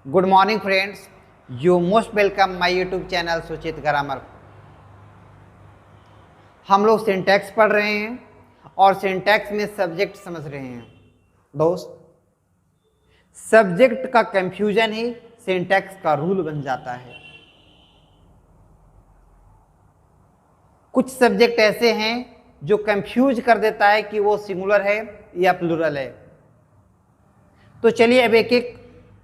Good morning friends, you most welcome my YouTube channel सुचित grammar. हम लोग syntax पढ़ रहे हैं और सिंटैक्स में सब्जेक्ट समझ रहे हैं। दोस्त, सब्जेक्ट का कंफ्यूजन ही सिंटैक्स का रूल बन जाता है। कुछ सब्जेक्ट ऐसे हैं जो कंफ्यूज कर देता है कि वो सिंगुलर है या प्लूरल है। तो चलिए अब एक एक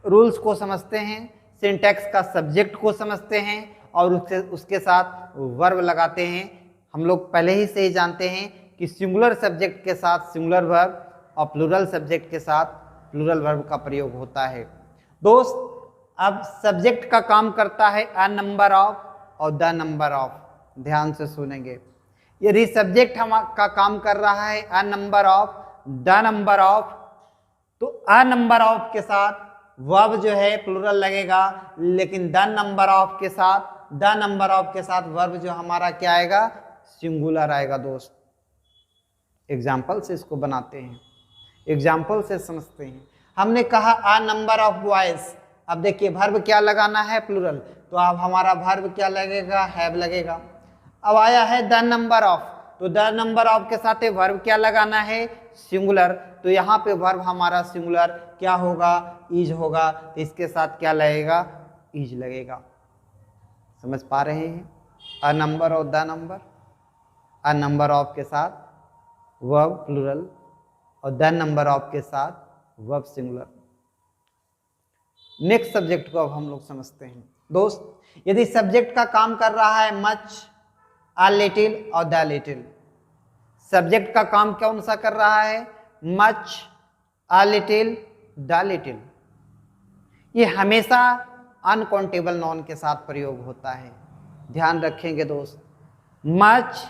रूल्स को समझते हैं, सिंटैक्स का सब्जेक्ट को समझते हैं और उसके साथ वर्ब लगाते हैं। हम लोग पहले ही से ही जानते हैं कि सिंगुलर सब्जेक्ट के साथ सिंगुलर वर्ब और प्लूरल सब्जेक्ट के साथ प्लूरल वर्ब का प्रयोग होता है। दोस्त, अब सब्जेक्ट का काम करता है अ नंबर ऑफ और द नंबर ऑफ। ध्यान से सुनेंगे। यदि सब्जेक्ट का काम कर रहा है a number of, the number of, तो अ नंबर ऑफ के साथ वर्ब जो है प्लूरल लगेगा, लेकिन द नंबर ऑफ के साथ वर्ब जो हमारा क्या आएगा, सिंगुलर आएगा। दोस्त, एग्जाम्पल से इसको बनाते हैं, एग्जाम्पल से समझते हैं। हमने कहा अ नंबर ऑफ बॉयज। अब देखिए वर्ब क्या लगाना है, प्लूरल, तो अब हमारा वर्ब क्या लगेगा, हैव लगेगा। अब आया है द नंबर ऑफ, तो द नंबर ऑफ के साथ वर्ब क्या लगाना है, सिंगुलर, तो यहाँ पे वर्ब हमारा सिंगुलर क्या होगा, इज होगा, तो इसके साथ क्या लगेगा, इज लगेगा। समझ पा रहे हैं? अ नंबर और the number, a number of के साथ वर्ब प्लूरल और द नंबर ऑफ के साथ वर्ब सिंगुलर। नेक्स्ट सब्जेक्ट को अब हम लोग समझते हैं। दोस्त, यदि सब्जेक्ट का काम कर रहा है मच, अ लिटिल और द लिटिल, सब्जेक्ट का काम कौन सा कर रहा है, much, a little, the little, ये हमेशा अनकाउंटेबल नॉन के साथ प्रयोग होता है। ध्यान रखेंगे दोस्त, मच,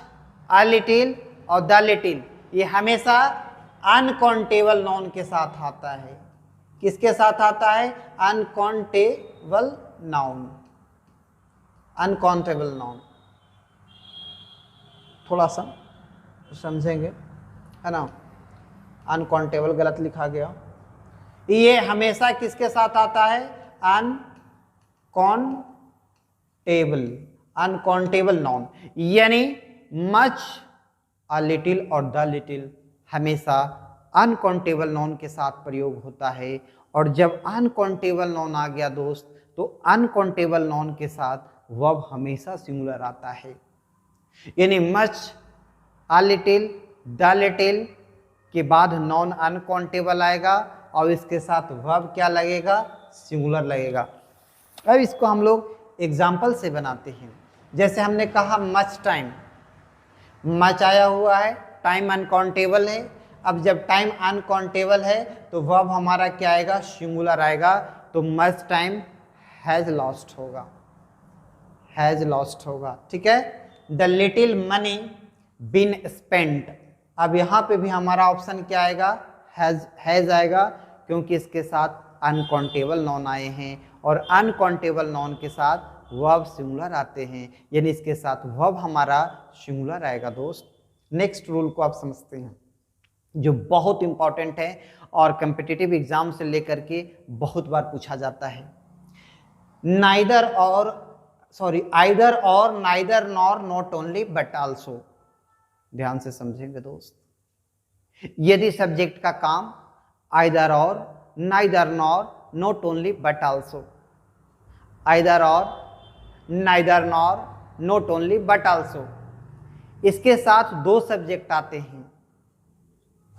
अ लिटिल और द लिटिल ये हमेशा अनकाउंटेबल नॉन के साथ आता है। किसके साथ आता है, अनकाउंटेबल नाउन, अनकाउंटेबल नाउन। थोड़ा सा समझेंगे, है ना, अनकाउंटेबल गलत लिखा गया। ये हमेशा किसके साथ आता है, अनकाउंटेबल, अनकाउंटेबल नाउन, यानी मच, अ लिटिल और द लिटिल हमेशा अनकाउंटेबल नाउन के साथ प्रयोग होता है। और जब अनकाउंटेबल नाउन आ गया दोस्त, तो अनकाउंटेबल नाउन के साथ वर्ब हमेशा सिंगुलर आता है। यानी much, a little, the little के बाद नॉन अनकाउंटेबल आएगा और इसके साथ वर्ब क्या लगेगा, सिंगुलर लगेगा। अब इसको हम लोग एग्जाम्पल से बनाते हैं। जैसे हमने कहा मच टाइम, मच आया हुआ है, टाइम अनकाउंटेबल है। अब जब टाइम अनकाउंटेबल है तो वर्ब हमारा क्या आएगा, सिंगुलर आएगा, तो मच टाइम हैज लॉस्ट होगा, हैज लॉस्ट होगा। ठीक है। The little money been spent, अब यहाँ पे भी हमारा ऑप्शन क्या आएगा, हैज आएगा, क्योंकि इसके साथ अनकाउंटेबल नॉन आए हैं और अनकाउंटेबल नॉन के साथ वर्ब सिंगुलर आते हैं, यानी इसके साथ वर्ब हमारा सिंगुलर आएगा। दोस्त, नेक्स्ट रूल को आप समझते हैं जो बहुत इंपॉर्टेंट है और कम्पिटिटिव एग्जाम से लेकर के बहुत बार पूछा जाता है। नाइदर और either or, neither nor, not only but also. ध्यान से समझेंगे दोस्त, यदि सब्जेक्ट का काम either or, neither nor, not only but also, either or, neither nor, not only but also, इसके साथ दो सब्जेक्ट आते हैं।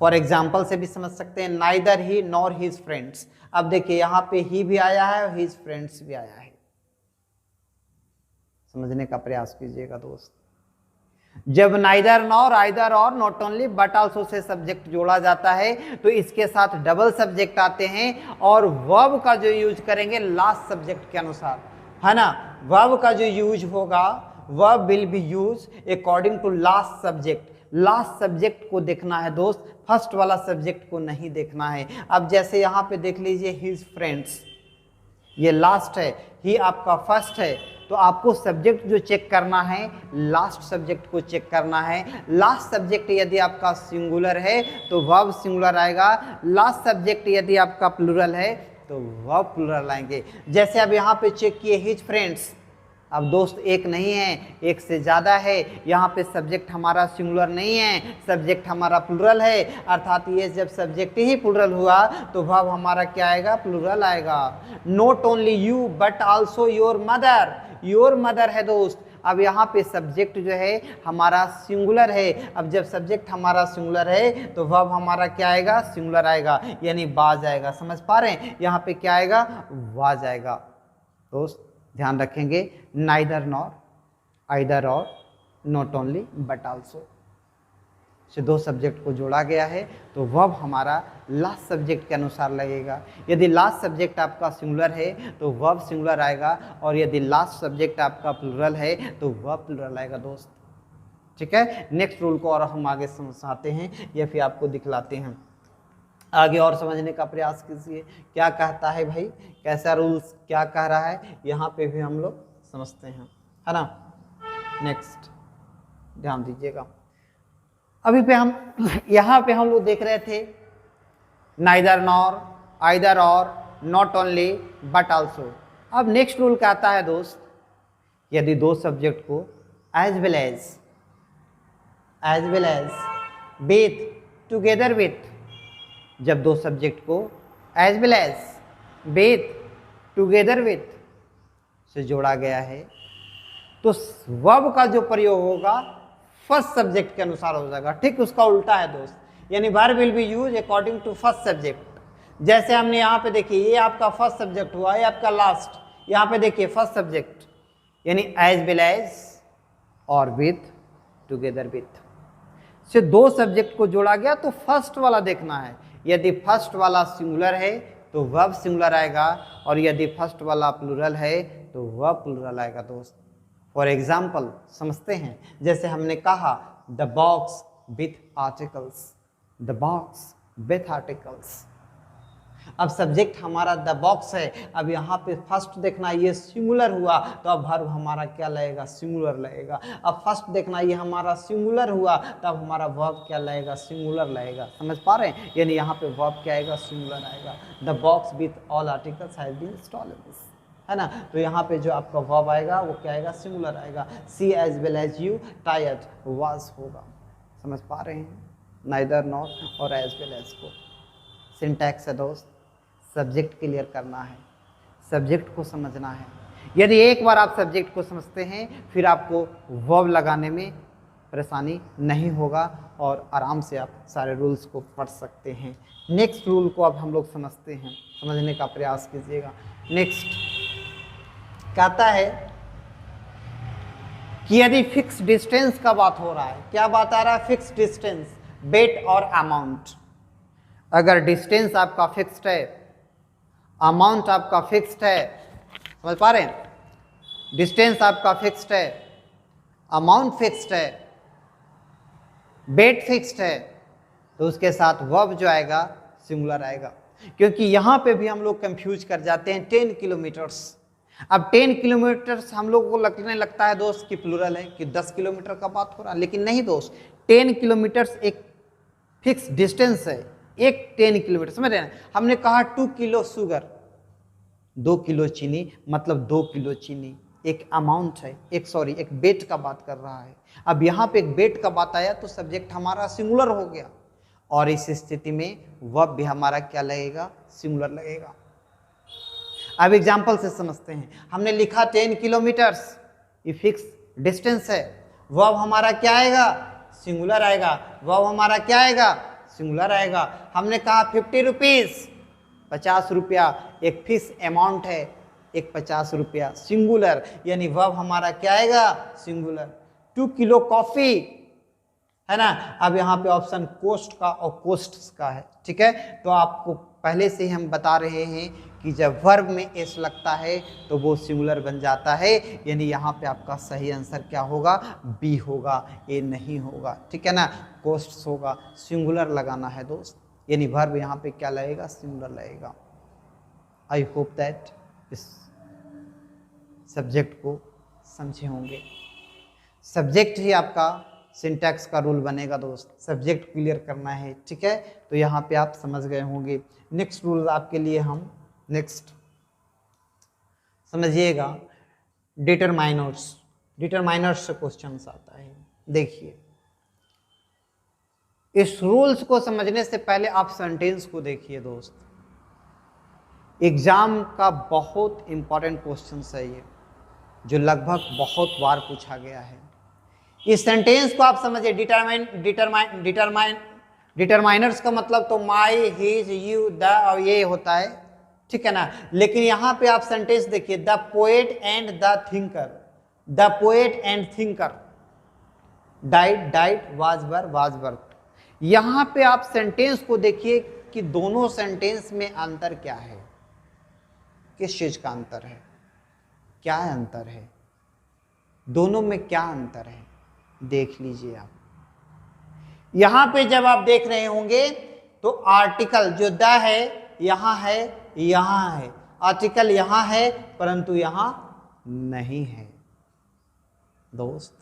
फॉर एग्जाम्पल से भी समझ सकते हैं, नाइदर ही नॉर हिज फ्रेंड्स। अब देखिए यहाँ पे ही भी आया है और हिज फ्रेंड्स भी आया है। समझने का प्रयास कीजिएगा दोस्त, जब neither nor, either or, not only but also say subject जोड़ा जाता है तो इसके साथ डबल सब्जेक्ट आते हैं और वर्ब का जो यूज करेंगे लास्ट सब्जेक्ट के अनुसार, है ना। वर्ब का जो यूज होगा, verb will be use according to last subject. Last subject को देखना है दोस्त, फर्स्ट वाला सब्जेक्ट को नहीं देखना है। अब जैसे यहाँ पे देख लीजिए हिज फ्रेंड्स, ये लास्ट है, ही आपका फर्स्ट है, तो आपको सब्जेक्ट जो चेक करना है, लास्ट सब्जेक्ट को चेक करना है। लास्ट सब्जेक्ट यदि आपका सिंगुलर है तो वर्ब सिंगुलर आएगा, लास्ट सब्जेक्ट यदि आपका प्लूरल है तो वर्ब प्लूरल आएंगे। जैसे अब यहाँ पे चेक किए हिज फ्रेंड्स, अब दोस्त एक नहीं है, एक से ज़्यादा है। यहाँ पे सब्जेक्ट हमारा सिंगुलर नहीं है, सब्जेक्ट हमारा प्लूरल है, अर्थात ये जब सब्जेक्ट ही प्लूरल हुआ तो वर्ब हमारा क्या आएगा, प्लूरल आएगा। Not only you but also your mother, your mother है दोस्त। अब यहाँ पे सब्जेक्ट जो है हमारा सिंगुलर है, अब जब सब्जेक्ट हमारा सिंगुलर है तो वर्ब हमारा क्या आएगा, सिंगुलर आएगा, यानी बाज आएगा। समझ पा रहे हैं, यहाँ पे क्या आएगा, वाज आएगा। दोस्त ध्यान रखेंगे, neither nor, either or, not only but also say दो सब्जेक्ट को जोड़ा गया है तो वर्ब हमारा लास्ट सब्जेक्ट के अनुसार लगेगा। यदि लास्ट सब्जेक्ट आपका सिंगुलर है तो वर्ब सिंगुलर आएगा, और यदि लास्ट सब्जेक्ट आपका प्लूरल है तो वर्ब प्लूरल आएगा दोस्त। ठीक है, नेक्स्ट रूल को और हम आगे समझाते हैं या फिर आपको दिखलाते हैं, आगे और समझने का प्रयास कीजिए। क्या कहता है भाई, कैसा रूल्स क्या कह रहा है, यहाँ पे भी हम लोग समझते हैं, है ना। नेक्स्ट ध्यान दीजिएगा, अभी पे हम यहाँ पे हम लोग देख रहे थे neither nor, either or, not only but also. अब नेक्स्ट रूल कहता है दोस्त, यदि दो सब्जेक्ट को as well as with, together with, जब दो सब्जेक्ट को as well as, with, together with से जोड़ा गया है तो वर्ब का जो प्रयोग होगा फर्स्ट सब्जेक्ट के अनुसार हो जाएगा। ठीक उसका उल्टा है दोस्त, यानी verb will be use according to first subject. जैसे हमने यहाँ पे देखिए, ये आपका फर्स्ट सब्जेक्ट हुआ, ये आपका लास्ट, यहाँ पे देखिए फर्स्ट सब्जेक्ट, यानी एज वेल एज और विथ, टुगेदर विथ से दो सब्जेक्ट को जोड़ा गया तो फर्स्ट वाला देखना है। यदि फर्स्ट वाला सिंगुलर है तो वर्ब सिंगुलर आएगा, और यदि फर्स्ट वाला प्लूरल है तो वर्ब प्लूरल आएगा दोस्त। फॉर एग्जाम्पल समझते हैं, जैसे हमने कहा the box with articles, the box with articles. अब सब्जेक्ट हमारा द बॉक्स है, अब यहाँ पे फर्स्ट देखना ये सिंगुलर हुआ तो अब वर्ब हमारा क्या लगेगा, सिंगुलर लगेगा। अब फर्स्ट देखना ये हमारा सिंगुलर हुआ तब हमारा वर्ब क्या लगेगा, सिंगुलर लगेगा। समझ पा रहे हैं, यानी यहाँ पे वर्ब क्या आएगा, सिंगुलर आएगा। The box with all articles has been installed, है ना। तो यहाँ पे जो आपका वर्ब आएगा वो क्या आएगा, सिंगुलर आएगा। See as well as you tired was होगा। समझ पा रहे हैं, नाइदर नॉर और एज वेल एज को सिंटैक्स है दोस्त। सब्जेक्ट क्लियर करना है, सब्जेक्ट को समझना है। यदि एक बार आप सब्जेक्ट को समझते हैं फिर आपको वर्ब लगाने में परेशानी नहीं होगा और आराम से आप सारे रूल्स को पढ़ सकते हैं। नेक्स्ट रूल को अब हम लोग समझते हैं, समझने का प्रयास कीजिएगा। नेक्स्ट कहता है कि यदि फिक्स डिस्टेंस का बात हो रहा है, क्या बात आ रहा है, फिक्स डिस्टेंस, बेट और अमाउंट। अगर डिस्टेंस आपका फिक्स्ड है, अमाउंट आपका फिक्स्ड है, समझ पा रहे हैं, डिस्टेंस आपका फिक्स्ड है, अमाउंट फिक्स्ड है, बेट फिक्स्ड है, तो उसके साथ वर्ब जो आएगा सिंगुलर आएगा। क्योंकि यहाँ पे भी हम लोग कंफ्यूज कर जाते हैं 10 किलोमीटर्स। अब 10 किलोमीटर्स हम लोग को लगने लगता है दोस्त कि प्लूरल है, कि 10 किलोमीटर का बात हो रहा है, लेकिन नहीं दोस्त, 10 किलोमीटर्स एक फिक्स डिस्टेंस है, एक 10 किलोमीटर, समझ रहे हैं। हमने कहा 2 किलो शुगर, 2 किलो चीनी, मतलब 2 किलो चीनी एक अमाउंट है, एक बेट का बात कर रहा है। अब यहाँ पे एक बेट का बात आया तो सब्जेक्ट हमारा सिंगुलर हो गया, और इस स्थिति में वर्ब भी हमारा क्या लगेगा, सिंगुलर लगेगा। अब एग्जाम्पल से समझते हैं, हमने लिखा 10 किलोमीटर्स, ये फिक्स डिस्टेंस है, वर्ब हमारा क्या आएगा, सिंगुलर आएगा। वर्ब हमारा क्या आएगा, सिंगुलर आएगा। हमने कहा 50 रुपीज़, 50 रुपया एक फिक्स अमाउंट है, एक 50 रुपया सिंगुलर, यानी वर्ब हमारा क्या आएगा, सिंगुलर। 2 किलो कॉफ़ी, है ना। अब यहाँ पे ऑप्शन कोस्ट का और कोस्ट्स का है, ठीक है। तो आपको पहले से ही हम बता रहे हैं कि जब वर्ब में एस लगता है तो वो सिंगुलर बन जाता है, यानी यहाँ पे आपका सही आंसर क्या होगा, बी होगा, ए नहीं होगा, ठीक है ना। कोस्ट्स होगा, सिंगुलर लगाना है दोस्त, यानी वर्ब यहाँ पे क्या लगेगा, सिंगुलर लगेगा। आई होप दैट इस सब्जेक्ट को समझे होंगे। सब्जेक्ट ही आपका सिंटैक्स का रूल बनेगा दोस्त, सब्जेक्ट क्लियर करना है, ठीक है। तो यहाँ पे आप समझ गए होंगे। नेक्स्ट रूल आपके लिए हम नेक्स्ट समझिएगा, डिटरमाइनर्स। डिटरमाइनर्स से क्वेश्चन आता है। देखिए, इस रूल्स को समझने से पहले आप सेंटेंस को देखिए दोस्त। एग्जाम का बहुत इंपॉर्टेंट क्वेश्चन है ये, जो लगभग बहुत बार पूछा गया है। इस सेंटेंस को आप समझिए। डिटरमाइनर्स का मतलब तो माई, हिज, यू, द और ये होता है, ठीक है ना। लेकिन यहां पे आप सेंटेंस देखिए, the poet and the thinker. The poet and thinker, diet, was work. यहां पे आप सेंटेंस को देखिए कि दोनों सेंटेंस में अंतर क्या है, किस चीज का अंतर है, क्या अंतर है, दोनों में क्या अंतर है, देख लीजिए आप। यहां पे जब आप देख रहे होंगे तो आर्टिकल जो द है यहां है, यहां है, आर्टिकल यहां है परंतु यहां नहीं है दोस्त।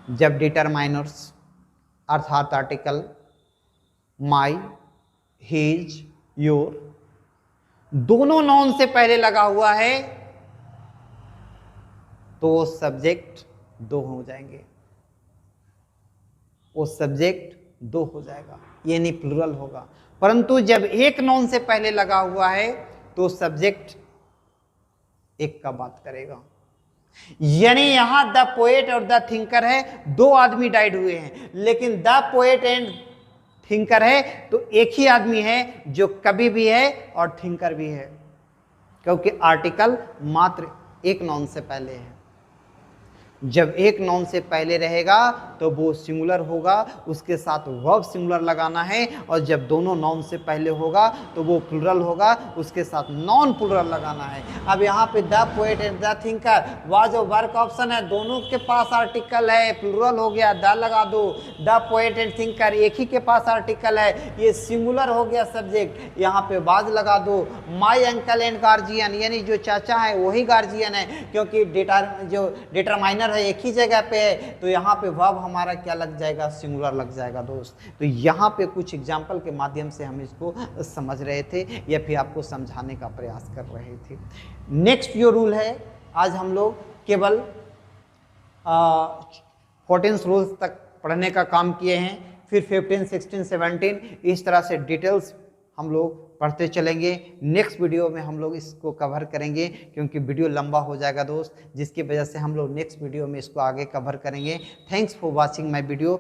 जब डिटरमाइनर्स अर्थात आर्टिकल माई, हिज, योर दोनों नाउन से पहले लगा हुआ है तो सब्जेक्ट दो हो जाएंगे, वो सब्जेक्ट दो हो जाएगा, ये नहीं प्लूरल होगा। परंतु जब एक नाउन से पहले लगा हुआ है तो सब्जेक्ट एक का बात करेगा। यानी यहां द पोएट और द थिंकर है, दो आदमी डाइड हुए हैं, लेकिन द पोएट एंड थिंकर है तो एक ही आदमी है जो कवि भी है और थिंकर भी है, क्योंकि आर्टिकल मात्र एक नाउन से पहले है। जब एक नाउन से पहले रहेगा तो वो सिंगुलर होगा, उसके साथ वर्ब सिंगुलर लगाना है, और जब दोनों नाउन से पहले होगा तो वो प्लूरल होगा, उसके साथ नॉन प्लूरल लगाना है। अब यहाँ पे the poet and the thinker, वह जो वर्क ऑप्शन है दोनों के पास आर्टिकल है, प्लूरल हो गया द लगा दो, द पोएट एंड थिंकर एक ही के पास आर्टिकल है, ये सिंगुलर हो गया सब्जेक्ट, यहाँ पे वाज लगा दो। माई अंकल एंड गार्जियन, यानी जो चाचा है वही गार्जियन है, क्योंकि जो डिटरमाइनर एक ही जगह पे है तो यहाँ पे वर्ब हमारा क्या लग जाएगा, सिंगुलर लग जाएगा दोस्त। तो यहाँ पे कुछ एग्जाम्पल के माध्यम से हम इसको समझ रहे थे या फिर आपको समझाने का प्रयास कर रहे थे। नेक्स्ट जो रूल है, आज हम लोग केवल 14 रूल्स तक पढ़ने का काम किए हैं, फिर 15, 16, 17 इस तरह से डिटेल्स हम लोग पढ़ते चलेंगे। नेक्स्ट वीडियो में हम लोग इसको कवर करेंगे, क्योंकि वीडियो लंबा हो जाएगा दोस्त, जिसकी वजह से हम लोग नेक्स्ट वीडियो में इसको आगे कवर करेंगे। Thanks for watching my video.